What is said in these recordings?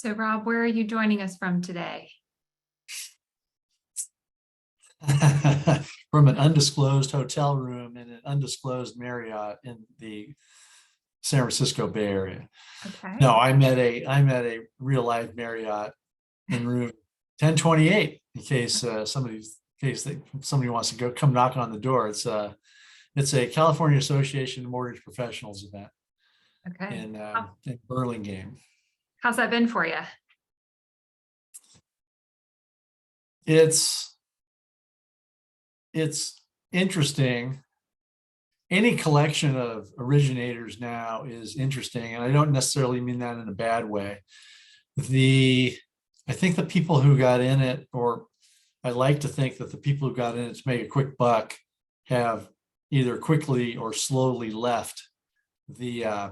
So Rob, where are you joining us from today? From an undisclosed hotel room in an undisclosed Marriott in the San Francisco Bay Area. Okay. No, I'm at a real life Marriott in room 1028 in case somebody wants to come knock on the door. It's a California Association of Mortgage Professionals event Okay. in Burlingame. How's that been for you? It's interesting. Any collection of originators now is interesting, and I don't necessarily mean that in a bad way. I think the people who got in it, or I like to think that the people who got in it to make a quick buck, have either quickly or slowly left the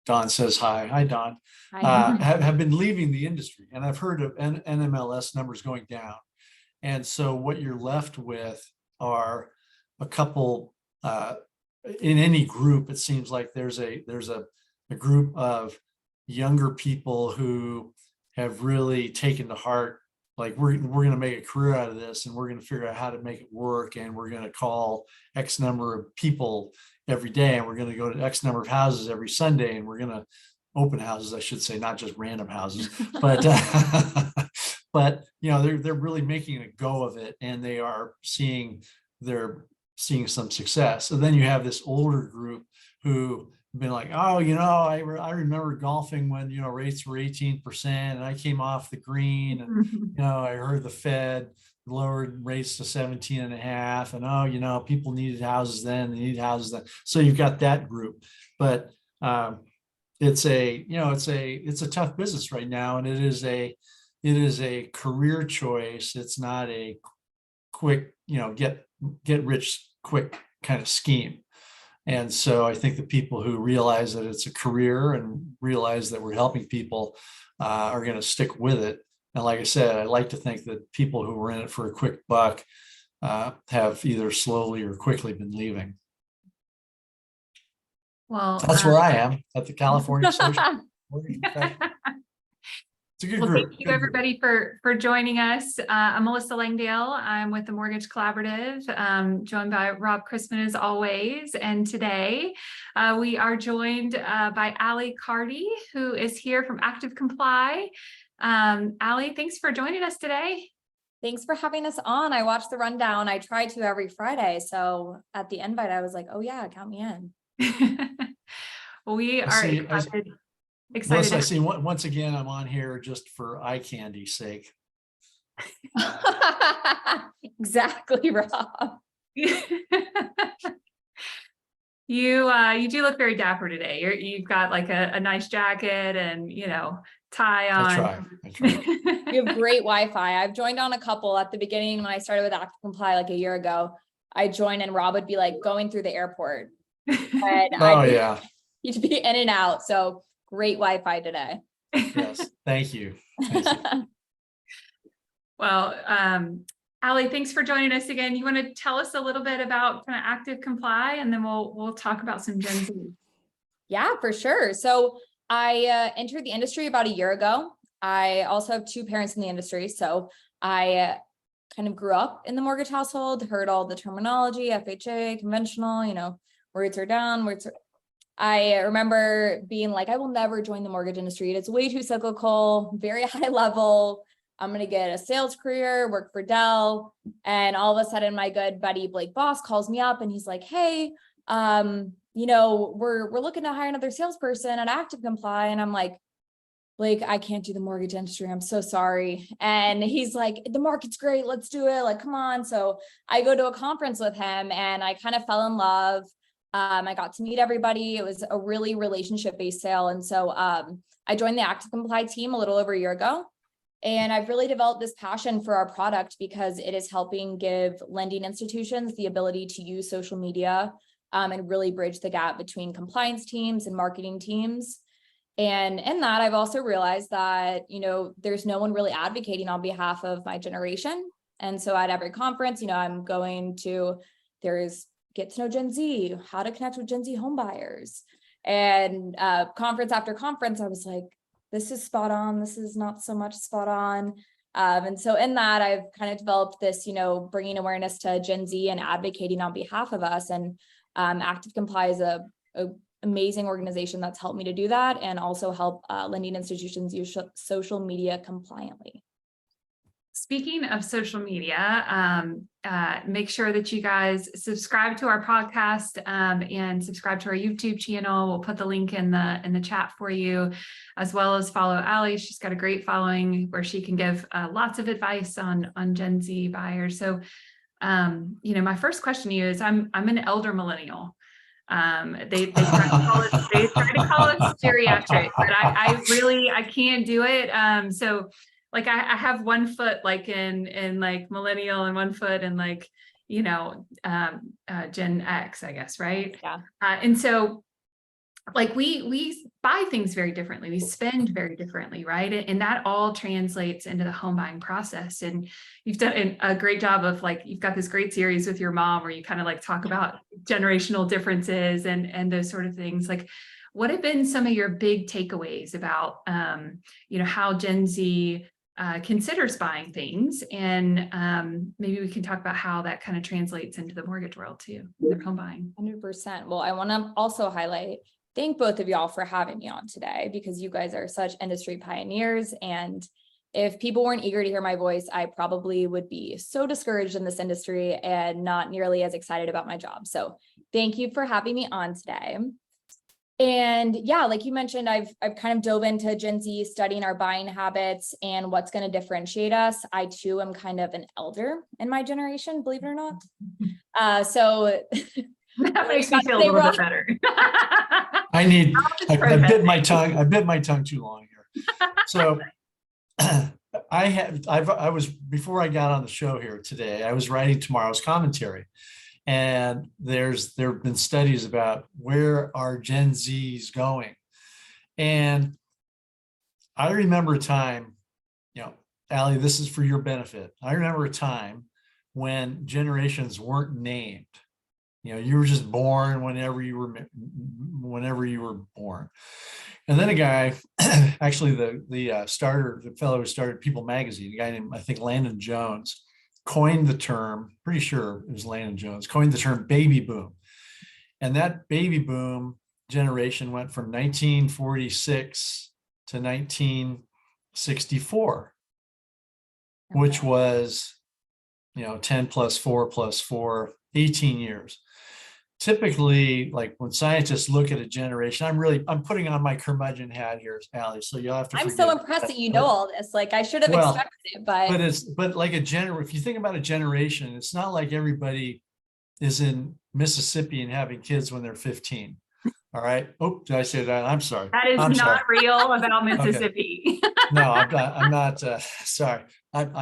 Don says hi. Hi, Don. Have been leaving the industry, and I've heard of NMLS numbers going down. And so what you're left with are a couple, in any group, it seems like there's a group of younger people who have really taken to heart, like we're going to make a career out of this, and we're going to figure out how to make it work, and we're going to call X number of people every day, and we're going to go to X number of houses every Sunday, and we're going to open houses, I should say, not just random houses, but but they're really making a go of it, and they're seeing some success. So then you have this older group who have been like, oh, I remember golfing when rates were 18%, and I came off the green, and I heard the Fed lowered rates to 17.5, and people needed houses then, they need houses then. So you've got that group, but it's a tough business right now, and it is a career choice. It's not a quick, get rich quick kind of scheme. And so I think the people who realize that it's a career and realize that we're helping people are going to stick with it. And like I said, I like to think that people who were in it for a quick buck have either slowly or quickly been leaving. Well, that's where I am at the California Association. It's a good group. Thank you, everybody, for joining us. I'm Melissa Langdale. I'm with the Mortgage Collaborative, joined by Rob Chrisman as always. And today we are joined by Carty, who is here from Active Comply. Allie, thanks for joining us today. Thanks for having us on. I watched the rundown. I try to every Friday. So at the invite, I was like, oh yeah, count me in. Well, we are excited. Melissa, I see once again, I'm on here just for eye candy's sake. Exactly, Rob. You do look very dapper today. You've got like a nice jacket and tie on. I try. You have great Wi-Fi. I've joined on a couple at the beginning when I started with Active Comply like a year ago. I joined and Rob would be like going through the airport. And yeah. You'd be in and out. So great Wi-Fi today. Yes, thank you. Well, Allie, thanks for joining us again. You want to tell us a little bit about kind of Active Comply, and then we'll talk about some Gen Z. Yeah, for sure. So I entered the industry about a year ago. I also have two parents in the industry, so I kind of grew up in the mortgage household, heard all the terminology, FHA, conventional, rates are down, I remember being like, I will never join the mortgage industry. It's way too cyclical, very high level. I'm going to get a sales career, work for Dell. And all of a sudden, my good buddy, Blake Boss, calls me up and he's like, hey, we're looking to hire another salesperson at Active Comply. And I'm like, Blake, I can't do the mortgage industry. I'm so sorry. And he's like, the market's great. Let's do it. Like, come on. So I go to a conference with him and I kind of fell in love. I got to meet everybody. It was a really relationship-based sale. And so I joined the Active Comply team a little over a year ago. And I've really developed this passion for our product because it is helping give lending institutions the ability to use social media and really bridge the gap between compliance teams and marketing teams. And in that, I've also realized that, there's no one really advocating on behalf of my generation. And so at every conference, I'm going to, there's get to know Gen Z, how to connect with Gen Z home buyers. And conference after conference, I was like, this is spot on. This is not so much spot on. And so in that, I've kind of developed this, bringing awareness to Gen Z and advocating on behalf of us. And Active Comply is a amazing organization that's helped me to do that, and also help lending institutions use social media compliantly. Speaking of social media, make sure that you guys subscribe to our podcast and subscribe to our YouTube channel. We'll put the link in the chat for you, as well as follow Allie. She's got a great following where she can give lots of advice on Gen Z buyers. So, my first question to you is, I'm an elder millennial. They try to call us geriatric, but I can't do it. So like I have one foot like in like millennial and one foot in like, Gen X, I guess, right? Yeah. And so like we buy things very differently, we spend very differently, right? And that all translates into the home buying process. And you've done a great job of like, you've got this great series with your mom where you kind of like talk about generational differences and those sort of things. Like, what have been some of your big takeaways about how Gen Z considers buying things, and maybe we can talk about how that kind of translates into the mortgage world too, their home buying. 100%. Well, I want to also thank both of y'all for having me on today, because you guys are such industry pioneers. And if people weren't eager to hear my voice, I probably would be so discouraged in this industry and not nearly as excited about my job. So thank you for having me on today. And yeah, like you mentioned, I've kind of dove into Gen Z, studying our buying habits and what's going to differentiate us. I too am kind of an elder in my generation, believe it or not. So that makes me feel a little bit better. I bit my tongue too long here. So before I got on the show here today, I was writing tomorrow's commentary. And there have been studies about where are Gen Zs going. And I remember a time, Allie, this is for your benefit. I remember a time when generations weren't named. You were just born whenever you were born. And then a guy, actually the fellow who started People Magazine, a guy named, I think, Landon Jones, coined the term, pretty sure it was Landon Jones, coined the term baby boom. And that baby boom generation went from 1946 to 1964, which was, 10 plus 4 plus 4, 18 years. Typically, like when scientists look at a generation, I'm putting on my curmudgeon hat here, Allie, so you'll have to. I'm so impressed that you know all this. Like, I should have expected it, but like if you think about a generation, it's not like everybody is in Mississippi and having kids when they're 15. All right. Oh, did I say that? I'm sorry. That is not real about Mississippi. Okay. No, I'm not. Sorry.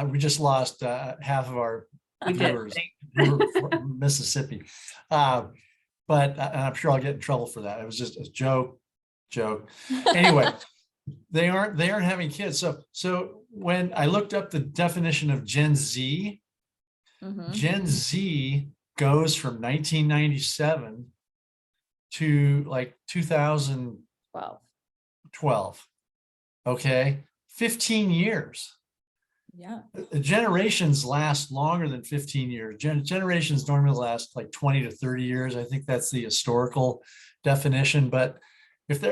We just lost half of our viewers from Mississippi. But I'm sure I'll get in trouble for that. It was just a joke. Anyway, they aren't having kids. So when I looked up the definition of Gen Z, Gen Z goes from 1997 to like 2012. Okay, 15 years. Yeah. Generations last longer than 15 years. Generations normally last like 20 to 30 years. I think that's the historical definition. But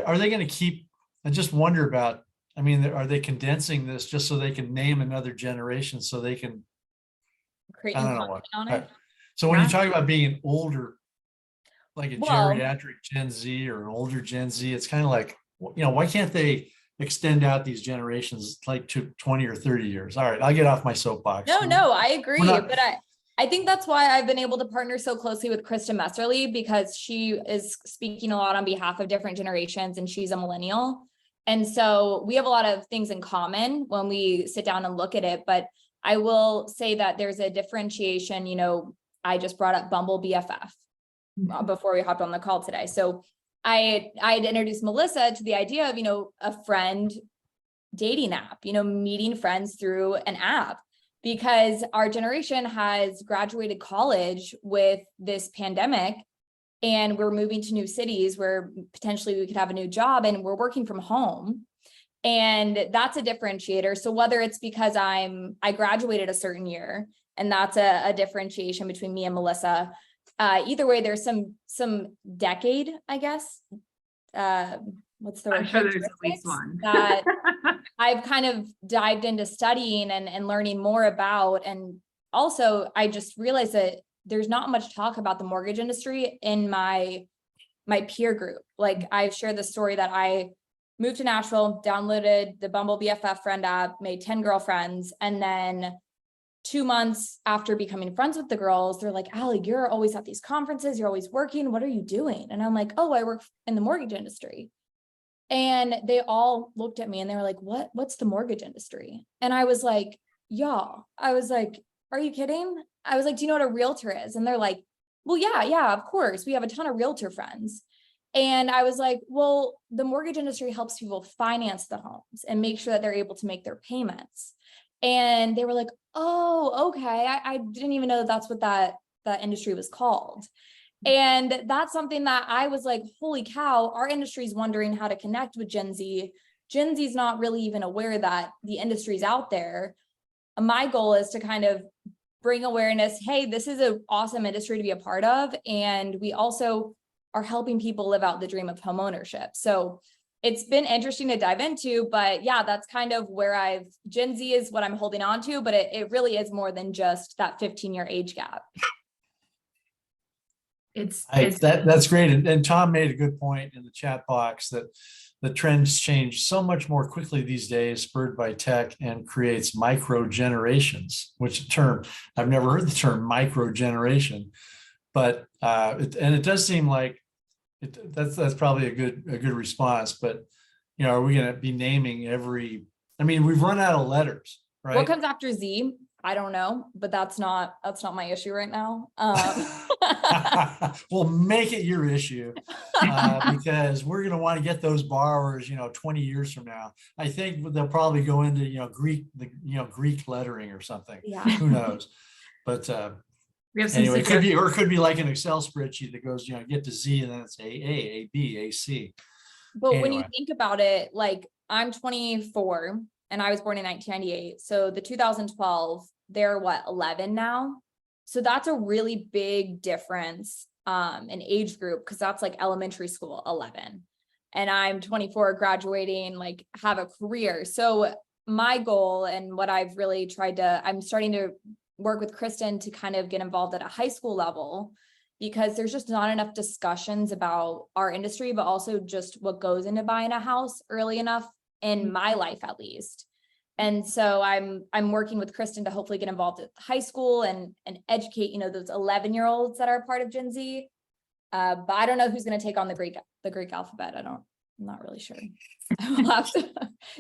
are they going to keep, I just wonder about, are they condensing this just so they can name another generation so they can create I don't know what. on it? So when you talk about being an older, like a geriatric Gen Z or an older Gen Z, it's kind of like, why can't they extend out these generations like to 20 or 30 years? All right, I'll get off my soapbox. No, I agree. But I think that's why I've been able to partner so closely with Krista Messerly, because she is speaking a lot on behalf of different generations and she's a millennial. And so we have a lot of things in common when we sit down and look at it. But I will say that there's a differentiation. I just brought up Bumble BFF before we hopped on the call today. So I'd introduced Melissa to the idea of, a friend dating app, meeting friends through an app, because our generation has graduated college with this pandemic and we're moving to new cities where potentially we could have a new job, and we're working from home. And that's a differentiator. So whether it's because I graduated a certain year, and that's a differentiation between me and Melissa, either way, there's some decade, I guess. What's the word? I'm sure there's at least one that I've kind of dived into studying and learning more about. And also I just realized that there's not much talk about the mortgage industry in my peer group. Like, I've shared the story that I moved to Nashville, downloaded the Bumble BFF friend app, made 10 girlfriends. And then 2 months after becoming friends with the girls, they're like, Allie, you're always at these conferences. You're always working. What are you doing? And I'm like, oh, I work in the mortgage industry. And they all looked at me and they were like, what's the mortgage industry? And I was like, y'all, I was like, are you kidding? I was like, do you know what a realtor is? And they're like, well, yeah, of course. We have a ton of realtor friends. And I was like, well, the mortgage industry helps people finance the homes and make sure that they're able to make their payments. And they were like, oh, okay. I didn't even know that's what that industry was called. And that's something that I was like, holy cow, our industry is wondering how to connect with Gen Z. Gen Z is not really even aware that the industry is out there. My goal is to kind of bring awareness. Hey, this is an awesome industry to be a part of. And we also are helping people live out the dream of home ownership. So it's been interesting to dive into, but yeah, that's kind of where Gen Z is what I'm holding on to, but it really is more than just that 15-year age gap. That's great. And Tom made a good point in the chat box that the trends change so much more quickly these days, spurred by tech, and creates micro generations, which a term, I've never heard the term micro generation, but it does seem like that's probably a good response. But are we going to be naming every? I mean, we've run out of letters, right? What comes after Z? I don't know, but that's not my issue right now. Well, make it your issue because we're going to want to get those borrowers, 20 years from now. I think they'll probably go into, Greek lettering or something. Yeah. Who knows? But anyway, it could be like an Excel spreadsheet that goes, get to Z and then it's A B, A C. But anyway, when you think about it, like, I'm 24 and I was born in 1998. So the 2012, they're 11 now. So that's a really big difference in age group, because that's like elementary school 11. And I'm 24, graduating, like, have a career. So my goal, and what I've really I'm starting to work with Kristen to kind of get involved at a high school level, because there's just not enough discussions about our industry, but also just what goes into buying a house early enough in my life, at least. And so I'm working with Kristen to hopefully get involved at high school and educate, those 11-year-olds that are part of Gen Z. But I don't know who's going to take on the Greek alphabet. I'm not really sure. I'll have to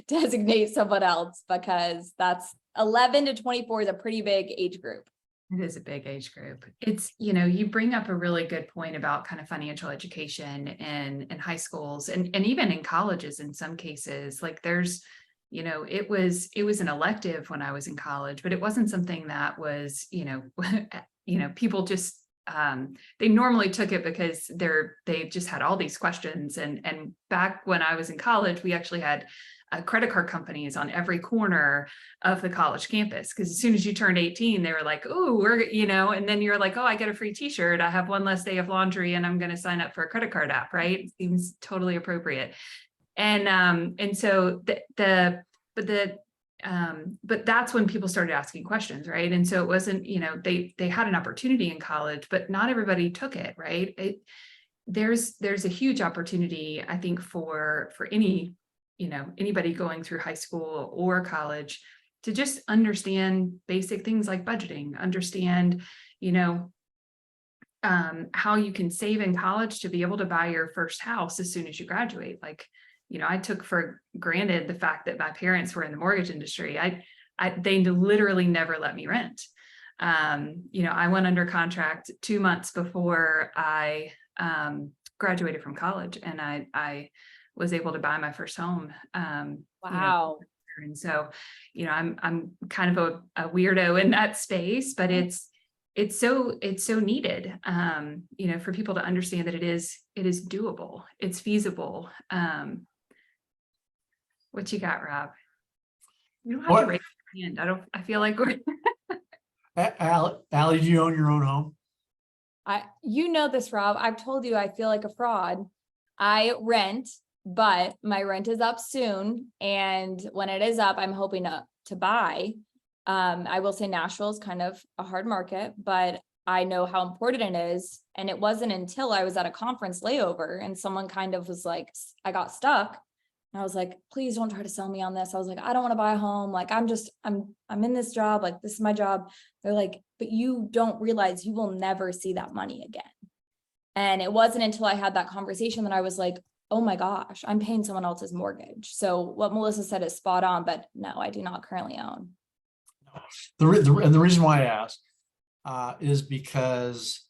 designate someone else, because that's 11 to 24 is a pretty big age group. It is a big age group. It's, you bring up a really good point about kind of financial education in high schools and even in colleges in some cases. Like, there's, it was an elective when I was in college, but it wasn't something that was, people just, they normally took it because they just had all these questions. And back when I was in college, we actually had credit card companies on every corner of the college campus, because as soon as you turned 18, they were like, oh, and then you're like, oh, I get a free t-shirt. I have one less day of laundry and I'm going to sign up for a credit card app, right? It seems totally appropriate. And so but that's when people started asking questions, right? And so it wasn't, they had an opportunity in college, but not everybody took it, right? There's a huge opportunity, I think, for anybody going through high school or college to just understand basic things like budgeting, understand, how you can save in college to be able to buy your first house as soon as you graduate. Like, I took for granted the fact that my parents were in the mortgage industry. They literally never let me rent. I went under contract 2 months before I graduated from college, and I was able to buy my first home. Wow. And so, I'm kind of a weirdo in that space, but it's so needed, for people to understand that it is doable, it's feasible. What you got, Rob? You don't have to What, raise your hand. I feel like we're Allie, do you own your own home? You know this, Rob. I've told you I feel like a fraud. I rent, but my rent is up soon. And when it is up, I'm hoping to buy. I will say Nashville is kind of a hard market, but I know how important it is. And it wasn't until I was at a conference layover and someone kind of was like, I got stuck. And I was like, please don't try to sell me on this. I was like, I don't want to buy a home. Like, I'm in this job. Like, this is my job. They're like, but you don't realize you will never see that money again. And it wasn't until I had that conversation that I was like, oh my gosh, I'm paying someone else's mortgage. So what Melissa said is spot on, but no, I do not currently own. And the reason why I ask is because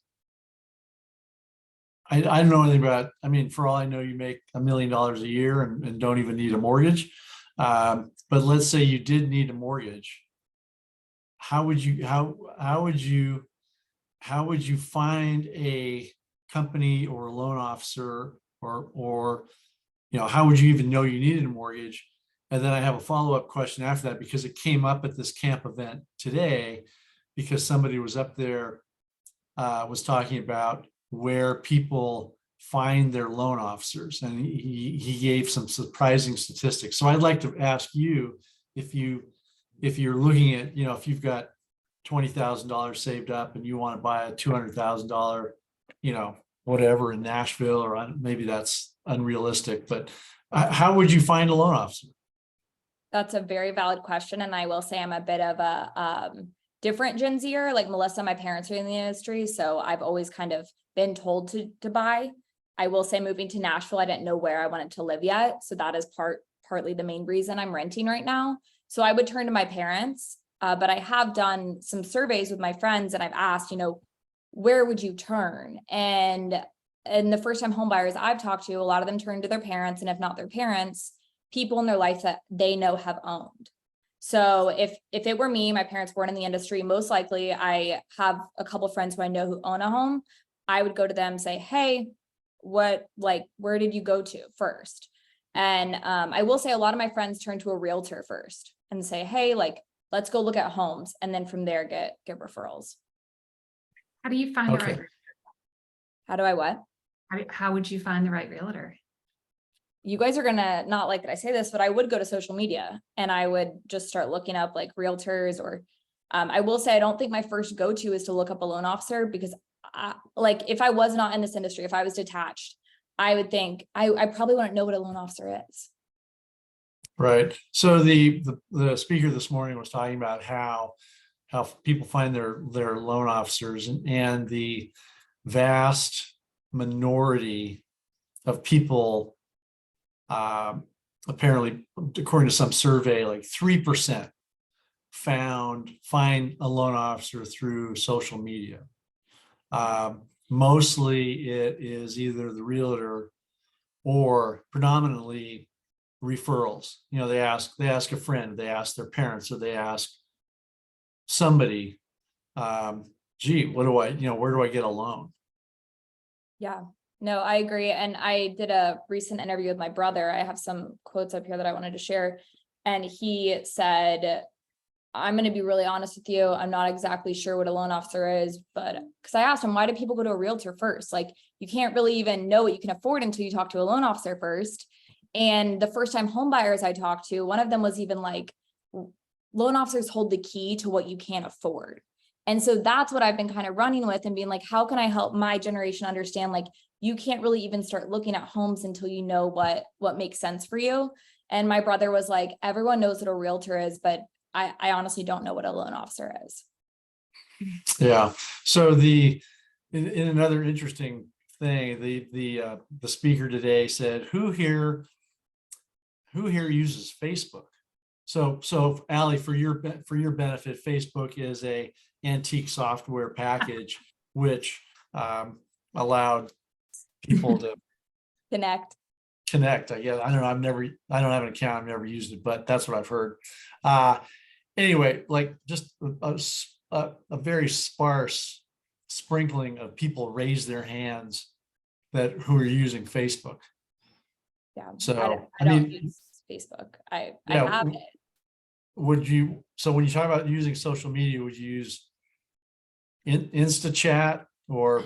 I don't know anything about, I mean, for all I know, you make $1 million a year and don't even need a mortgage. But let's say you did need a mortgage. How would you find a company or a loan officer or how would you even know you needed a mortgage? And then I have a follow-up question after that, because it came up at this camp event today, because somebody was up there, was talking about where people find their loan officers. And he gave some surprising statistics. So I'd like to ask you, if you're looking at, if you've got $20,000 saved up and you want to buy a $200,000, whatever in Nashville, or maybe that's unrealistic, but how would you find a loan officer? That's a very valid question. And I will say I'm a bit of a different Gen Zer. Like Melissa, my parents are in the industry, so I've always kind of been told to buy. I will say moving to Nashville, I didn't know where I wanted to live yet. So that is partly the main reason I'm renting right now. So I would turn to my parents, but I have done some surveys with my friends and I've asked, where would you turn? And the first time home buyers I've talked to, a lot of them turn to their parents, and if not their parents, people in their life that they know have owned. So if it were me, my parents weren't in the industry, most likely I have a couple of friends who I know who own a home. I would go to them and say, hey, where did you go to first? And I will say a lot of my friends turn to a realtor first and say, hey, let's go look at homes. And then from there, get referrals. How do you find the right realtor? How do I what? How would you find the right realtor? You guys are gonna not like that I say this, but I would go to social media and I would just start looking up like realtors, or I will say I don't think my first go-to is to look up a loan officer, because if I was not in this industry, if I was detached, I would think I probably wouldn't know what a loan officer is. Right. So the speaker this morning was talking about how people find their loan officers, and the vast minority of people, apparently, according to some survey, like 3% find a loan officer through social media. Mostly it is either the realtor or predominantly referrals. They ask a friend, they ask their parents, or they ask somebody, gee, where do I get a loan? Yeah, no, I agree. And I did a recent interview with my brother. I have some quotes up here that I wanted to share. And he said, I'm going to be really honest with you. I'm not exactly sure what a loan officer is, but because I asked him, why do people go to a realtor first? Like, you can't really even know what you can afford until you talk to a loan officer first. And the first time home buyers I talked to, one of them was even like, loan officers hold the key to what you can't afford. And so that's what I've been kind of running with and being like, how can I help my generation understand, like, you can't really even start looking at homes until you know what makes sense for you. And my brother was like, everyone knows what a realtor is, but I honestly don't know what a loan officer is. Yeah. So in another interesting thing, the speaker today said, who here uses Facebook? So Allie, for your benefit, Facebook is a antique software package which allowed people to Connect. I guess. I don't know. I don't have an account. I've never used it, but that's what I've heard. Anyway, like just a very sparse sprinkling of people raise their hands who are using Facebook. Yeah. So, I don't use Facebook. I yeah, have it. so when you talk about using social media, would you use InstaChat or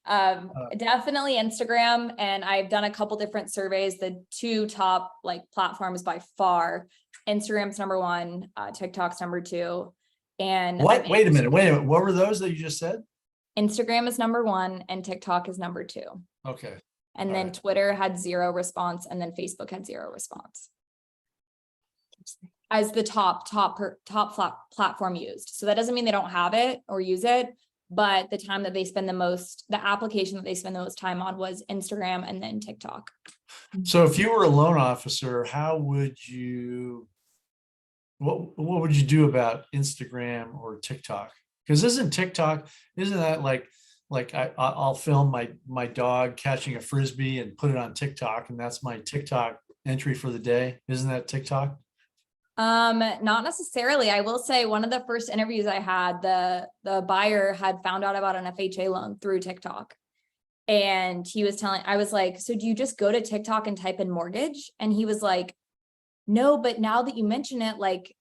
Definitely Instagram. And I've done a couple different surveys. The two top like platforms by far, Instagram's number one, TikTok's number two. And what? Wait a minute. What were those that you just said? Instagram is number one and TikTok is number two. Okay. And All then right. Twitter had 0 response, and then Facebook had 0 response as the top platform used. So that doesn't mean they don't have it or use it, but the time that they spend the application that they spend the most time on was Instagram and then TikTok. So if you were a loan officer, what would you do about Instagram or TikTok? Because isn't that like I'll film my dog catching a Frisbee and put it on TikTok, and that's my TikTok entry for the day. Isn't that TikTok? Not necessarily. I will say one of the first interviews I had, the buyer had found out about an FHA loan through TikTok. And I was like, so do you just go to TikTok and type in mortgage? And he was like, no, but now that you mention it, like,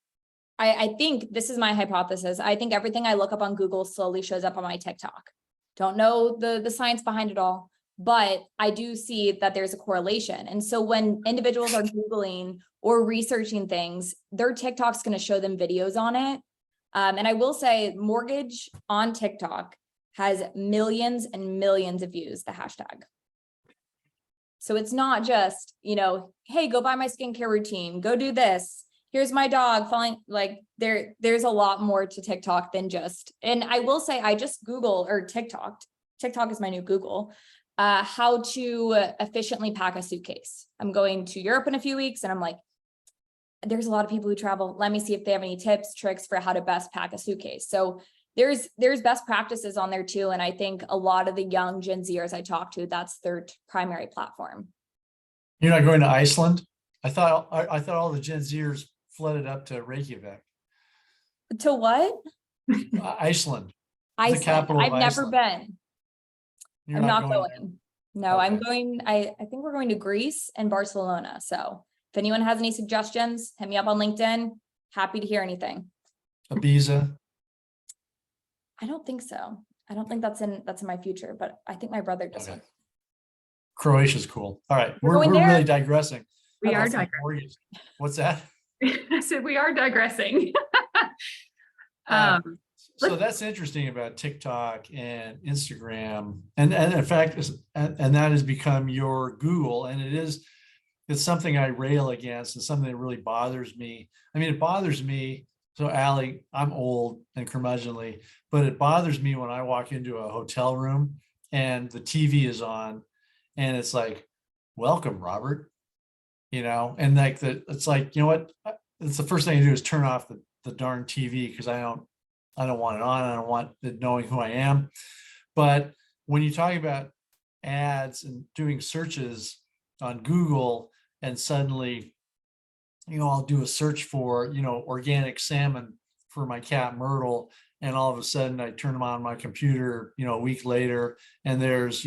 I think this is my hypothesis. I think everything I look up on Google slowly shows up on my TikTok. Don't know the science behind it all, but I do see that there's a correlation. And so when individuals are Googling or researching things, their TikTok's going to show them videos on it. And I will say mortgage on TikTok has millions and millions of views, the hashtag. So it's not just, hey, go buy my skincare routine, go do this. Here's my dog falling. Like there's a lot more to TikTok than just, and I will say, I just Google or TikTok is my new Google, how to efficiently pack a suitcase. I'm going to Europe in a few weeks and I'm like, there's a lot of people who travel. Let me see if they have any tips, tricks for how to best pack a suitcase. So there's best practices on there too. And I think a lot of the young Gen Zers I talk to, that's their primary platform. You're not going to Iceland? I thought all the Gen Zers flooded up to Reykjavik. To what? Iceland. Iceland. The capital of I've never Iceland. been. I'm not going. No, okay. I'm going. I think we're going to Greece and Barcelona. So if anyone has any suggestions, hit me up on LinkedIn. Happy to hear anything. Ibiza. I don't think so. I don't think that's in my future, but I think my brother just went. Croatia's cool. All right. We're really digressing. We are digressing. What's that? I said we are digressing. So that's interesting about TikTok and Instagram, and in fact, and that has become your Google, and it's something I rail against, and something that really bothers me. I mean, it bothers me. So Allie, I'm old and curmudgeonly, but it bothers me when I walk into a hotel room and the TV is on, and it's like, "Welcome, Robert," and like it's like, you know what? It's the first thing I do is turn off the darn TV because I don't want it on. I don't want it knowing who I am. But when you talk about ads and doing searches on Google, and suddenly, I'll do a search for, organic salmon for my cat Myrtle, and all of a sudden I turn them on my computer, a week later, and there's,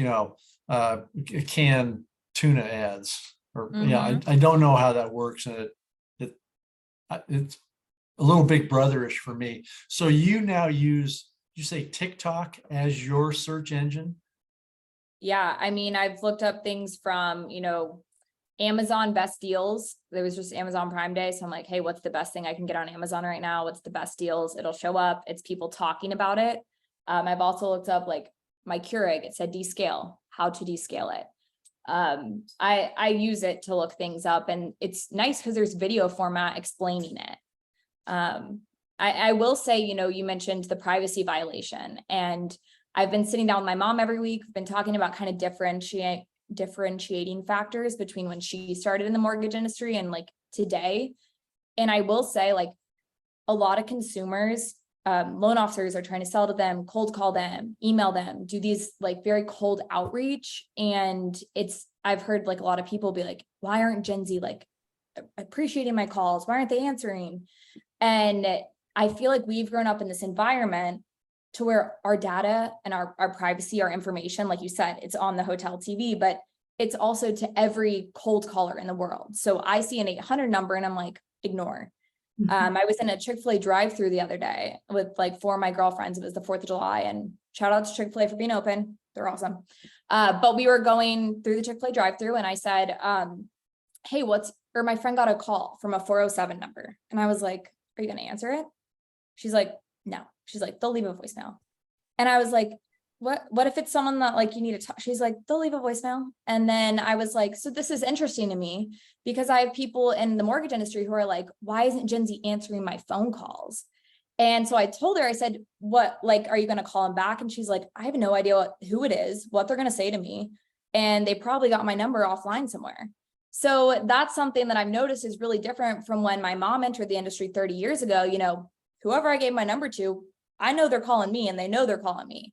canned tuna ads, or I don't know how that works, and it's a little Big Brotherish for me. So you now you say TikTok as your search engine? Yeah, I mean, I've looked up things from, Amazon best deals. There was just Amazon Prime Day. So I'm like, hey, what's the best thing I can get on Amazon right now? What's the best deals? It'll show up. It's people talking about it. I've also looked up like my Keurig. It said descale, how to descale it. I use it to look things up, and it's nice because there's video format explaining it. I will say, you mentioned the privacy violation, and I've been sitting down with my mom every week. We've been talking about kind of differentiating factors between when she started in the mortgage industry and like today. And I will say, like, a lot of consumers, loan officers are trying to sell to them, cold call them, email them, do these like very cold outreach. And I've heard like a lot of people be like, why aren't Gen Z like appreciating my calls? Why aren't they answering? And I feel like we've grown up in this environment to where our data and our privacy, our information, like you said, it's on the hotel TV, but it's also to every cold caller in the world. So I see an 800 number and I'm like, ignore. I was in a Chick-fil-A drive-through the other day with like 4 of my girlfriends. It was the 4th of July, and shout out to Chick-fil-A for being open. They're awesome. But we were going through the Chick-fil-A drive-through and I said, hey, or my friend got a call from a 407 number. And I was like, are you going to answer it? She's like, no. She's like, they'll leave a voicemail. And I was like, what if it's someone that like you need to talk? She's like, they'll leave a voicemail. And then I was like, so this is interesting to me because I have people in the mortgage industry who are like, why isn't Gen Z answering my phone calls? And so I told her, I said, what, like, are you going to call him back? And she's like, I have no idea who it is, what they're going to say to me. And they probably got my number offline somewhere. So that's something that I've noticed is really different from when my mom entered the industry 30 years ago. You know, whoever I gave my number to, I know they're calling me and they know they're calling me.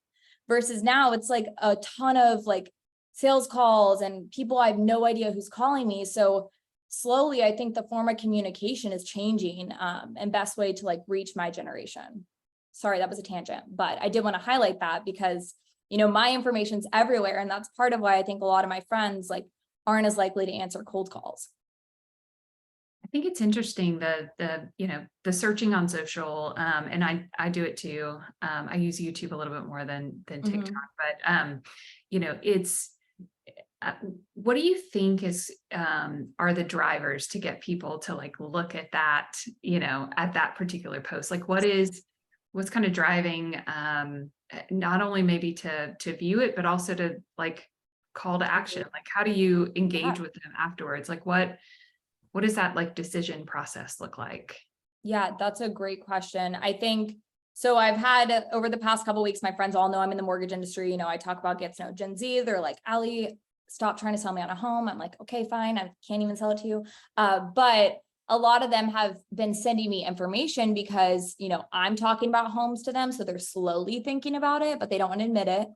Versus now it's like a ton of like sales calls and people I have no idea who's calling me. So slowly, I think the form of communication is changing and best way to like reach my generation. Sorry, that was a tangent, but I did want to highlight that because, you know, my information's everywhere. And that's part of why I think a lot of my friends like aren't as likely to answer cold calls. I think it's interesting the searching on social, and I do it too. I use YouTube a little bit more than TikTok, but you know, it's what do you think are the drivers to get people to like look at that, you know, at that particular post? Like what's kind of driving not only maybe to view it, but also to like call to action? Like how do you engage with them afterwards? Like what does that like decision process look like? Yeah, that's a great question. I think, so I've had over the past couple of weeks, my friends all know I'm in the mortgage industry. You know, I talk about get to know Gen Z. They're like, Allie, stop trying to sell me on a home. I'm like, okay, fine. I can't even sell it to you. But a lot of them have been sending me information because, you know, I'm talking about homes to them. So they're slowly thinking about it, but they don't want to admit it.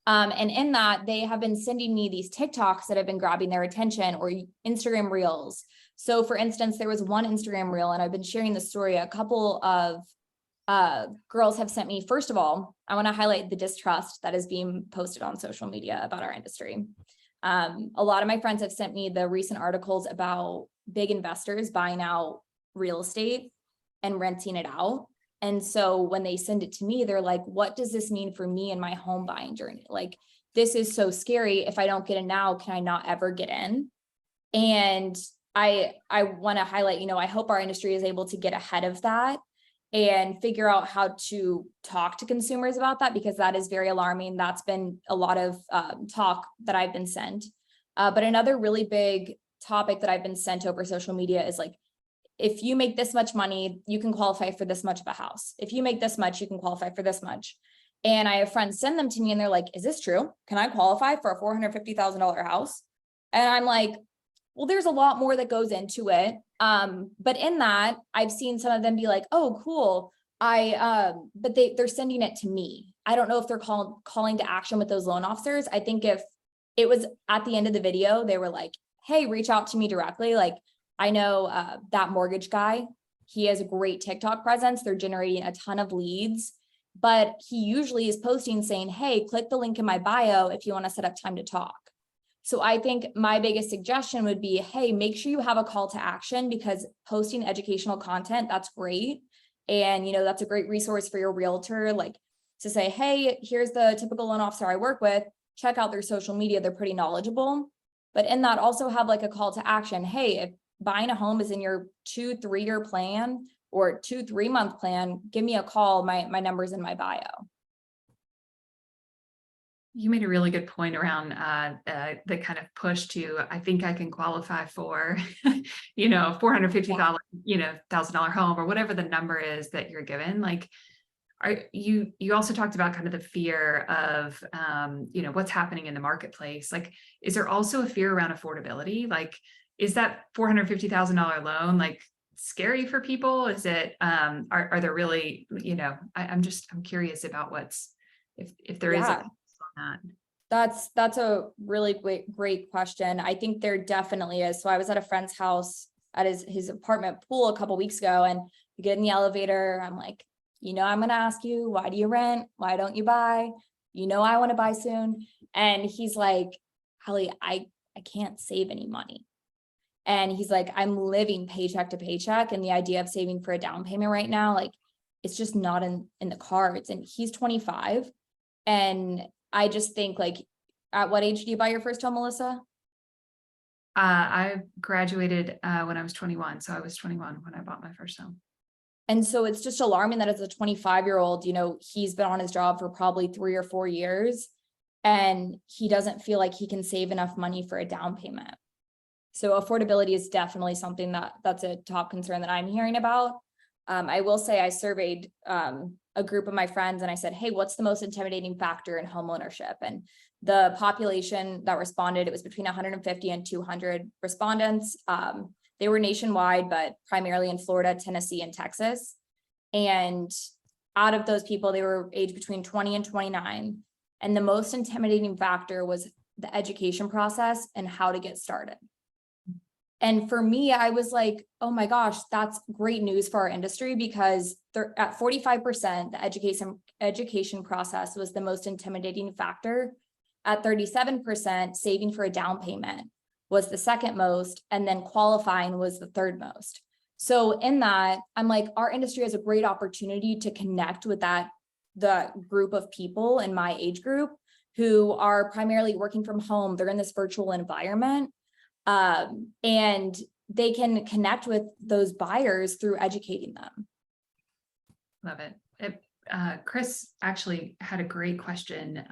And in that, they have been sending me these TikToks that have been grabbing their attention or Instagram reels. So for instance, there was one Instagram reel and I've been sharing the story. A couple of girls have sent me, first of all, I want to highlight the distrust that is being posted on social media about our industry. A lot of my friends have sent me the recent articles about big investors buying out real estate and renting it out. And so when they send it to me, they're like, what does this mean for me and my home buying journey? Like, this is so scary. If I don't get in now, can I not ever get in? And I want to highlight, you know, I hope our industry is able to get ahead of that and figure out how to talk to consumers about that, because that is very alarming. That's been a lot of talk that I've been sent. But another really big topic that I've been sent over social media is like, if you make this much money, you can qualify for this much of a house. If you make this much, you can qualify for this much. And I have friends send them to me and they're like, is this true? Can I qualify for a $450,000 house? And I'm like, well, there's a lot more that goes into it. But in that, I've seen some of them be like, oh, cool. But they're sending it to me. I don't know if they're calling to action with those loan officers. I think if it was at the end of the video, they were like, hey, reach out to me directly. Like, I know that mortgage guy, he has a great TikTok presence. They're generating a ton of leads, but he usually is posting saying, hey, click the link in my bio if you want to set up time to talk. So I think my biggest suggestion would be, hey, make sure you have a call to action, because posting educational content, that's great. And, you know, that's a great resource for your realtor, like to say, hey, here's the typical loan officer I work with, check out their social media. They're pretty knowledgeable. But in that, also have like a call to action. Hey, if buying a home is in your 2-3 year plan or 2-3 month plan, give me a call. My number's in my bio. You made a really good point around the kind of push to, I think I can qualify for, you know, $450,000, you know, $1,000 home or whatever the number is that you're given. Like, you also talked about kind of the fear of, you know, what's happening in the marketplace. Like, is there also a fear around affordability? Like, is that $450,000 loan like scary for people? Is it, are there really, you know, I'm curious about if there is a on that. That's a really great question. I think there definitely is. So I was at a friend's house at his apartment pool a couple weeks ago, and We get in the elevator. I'm like, I'm going to ask you, why do you rent? Why don't you buy? I want to buy soon. And he's like, Allie, I can't save any money. And he's like, I'm living paycheck to paycheck. And the idea of saving for a down payment right now, like, it's just not in the cards. And he's 25. And I just think, like, at what age do you buy your first home, Melissa? I graduated when I was 21. So I was 21 when I bought my first home. And so it's just alarming that as a 25-year-old, he's been on his job for probably 3 or 4 years, and he doesn't feel like he can save enough money for a down payment. So affordability is definitely something that's a top concern that I'm hearing about. I will say I surveyed a group of my friends and I said, hey, what's the most intimidating factor in home ownership? And the population that responded, it was between 150 and 200 respondents. They were nationwide, but primarily in Florida, Tennessee, and Texas. And out of those people, they were aged between 20 and 29. And the most intimidating factor was the education process and how to get started. And for me, I was like, oh my gosh, that's great news for our industry, because at 45%, the education process was the most intimidating factor. At 37%, saving for a down payment was the second most, and then qualifying was the third most. So in that, I'm like, our industry has a great opportunity to connect with the group of people in my age group who are primarily working from home. They're in this virtual environment, and they can connect with those buyers through educating them. Love it. Chris actually had a great question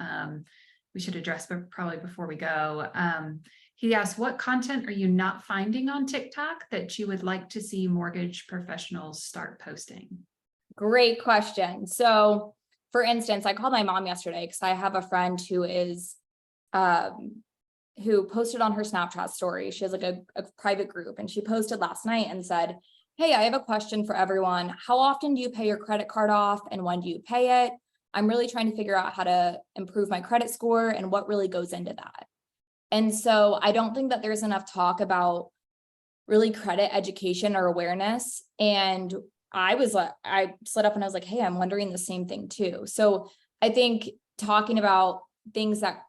we should address, but probably before we go. He asked, what content are you not finding on TikTok that you would like to see mortgage professionals start posting? Great question. So for instance, I called my mom yesterday because I have a friend who posted on her Snapchat story. She has like a private group, and she posted last night and said, hey, I have a question for everyone. How often do you pay your credit card off, and when do you pay it? I'm really trying to figure out how to improve my credit score and what really goes into that. And so I don't think that there's enough talk about really credit education or awareness. And I slid up and I was like, hey, I'm wondering the same thing too. So I think talking about things that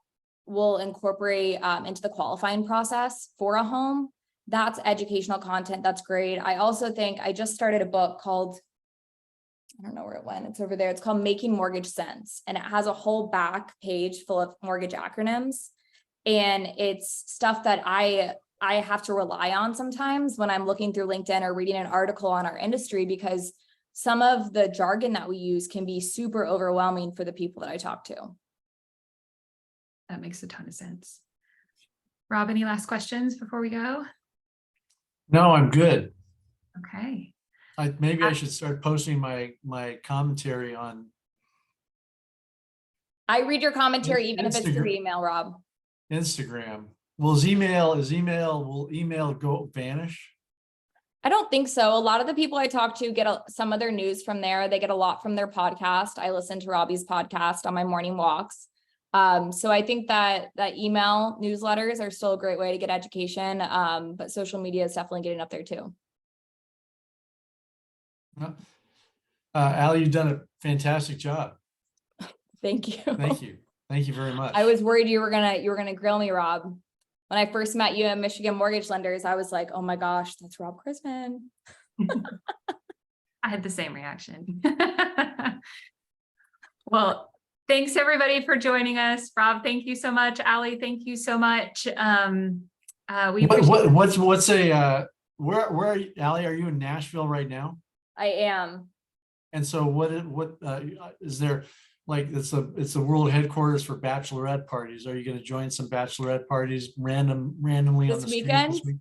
will incorporate into the qualifying process for a home, that's educational content. That's great. I also think I just started a book called, I don't know where it went. It's over there. It's called Making Mortgage Sense. And it has a whole back page full of mortgage acronyms. And it's stuff that I have to rely on sometimes when I'm looking through LinkedIn or reading an article on our industry, because some of the jargon that we use can be super overwhelming for the people that I talk to. That makes a ton of sense. Rob, any last questions before we go? No, I'm good. Okay. Maybe I should start posting my commentary on. I read your commentary even if it's through email, Rob. Instagram. Will email go vanish? I don't think so. A lot of the people I talk to get some of their news from there. They get a lot from their podcast. I listen to Robbie's podcast on my morning walks. So I think that email newsletters are still a great way to get education. But social media is definitely getting up there too. Allie, you've done a fantastic job. Thank you. Thank you. Thank you very much. I was worried you were gonna grill me, Rob. When I first met you at Michigan Mortgage Lenders, I was like, oh my gosh, that's Rob Chrisman. I had the same reaction. Well, thanks everybody for joining us. Rob, thank you so much. Allie, thank you so much. Where are you, Allie? Are you in Nashville right now? I am. And so what is there? Like it's a world headquarters for bachelorette parties. Are you going to join some bachelorette parties randomly on the street this weekend?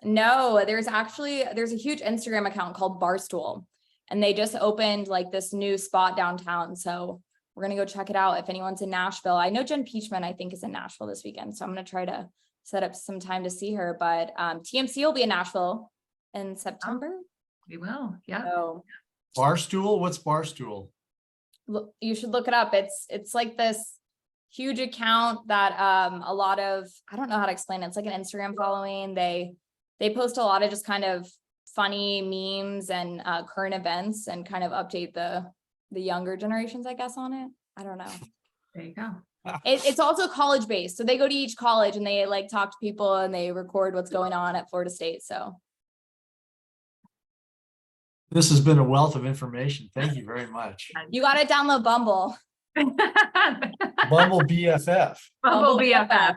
No, there's a huge Instagram account called Barstool, and they just opened like this new spot downtown. So we're going to go check it out. If anyone's in Nashville, I know Jen Peachman, I think, is in Nashville this weekend. So I'm going to try to set up some time to see her, but TMC will be in Nashville in September. Oh, we will. Yeah. So, Barstool. What's Barstool? You should look it up. It's like this huge account that a lot of, I don't know how to explain it. It's like an Instagram following. They post a lot of just kind of funny memes and current events and kind of update the younger generations, I guess, on it. I don't know. There you go. It's also college based. So they go to each college and they like talk to people and they record what's going on at Florida State. So This has been a wealth of information. Thank you very much. you got to download Bumble. Bumble BFF. Bumble BFF.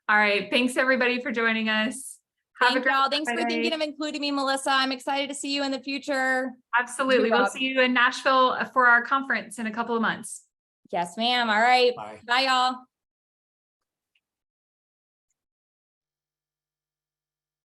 All right. Thanks everybody for joining us. Have a Thank great y'all. Thanks for Friday. thinking of including me, Melissa. I'm excited to see you in the future. Absolutely. We'll see you in Nashville for our conference in a couple of months. Yes, ma'am. All right. Bye. Bye, y'all.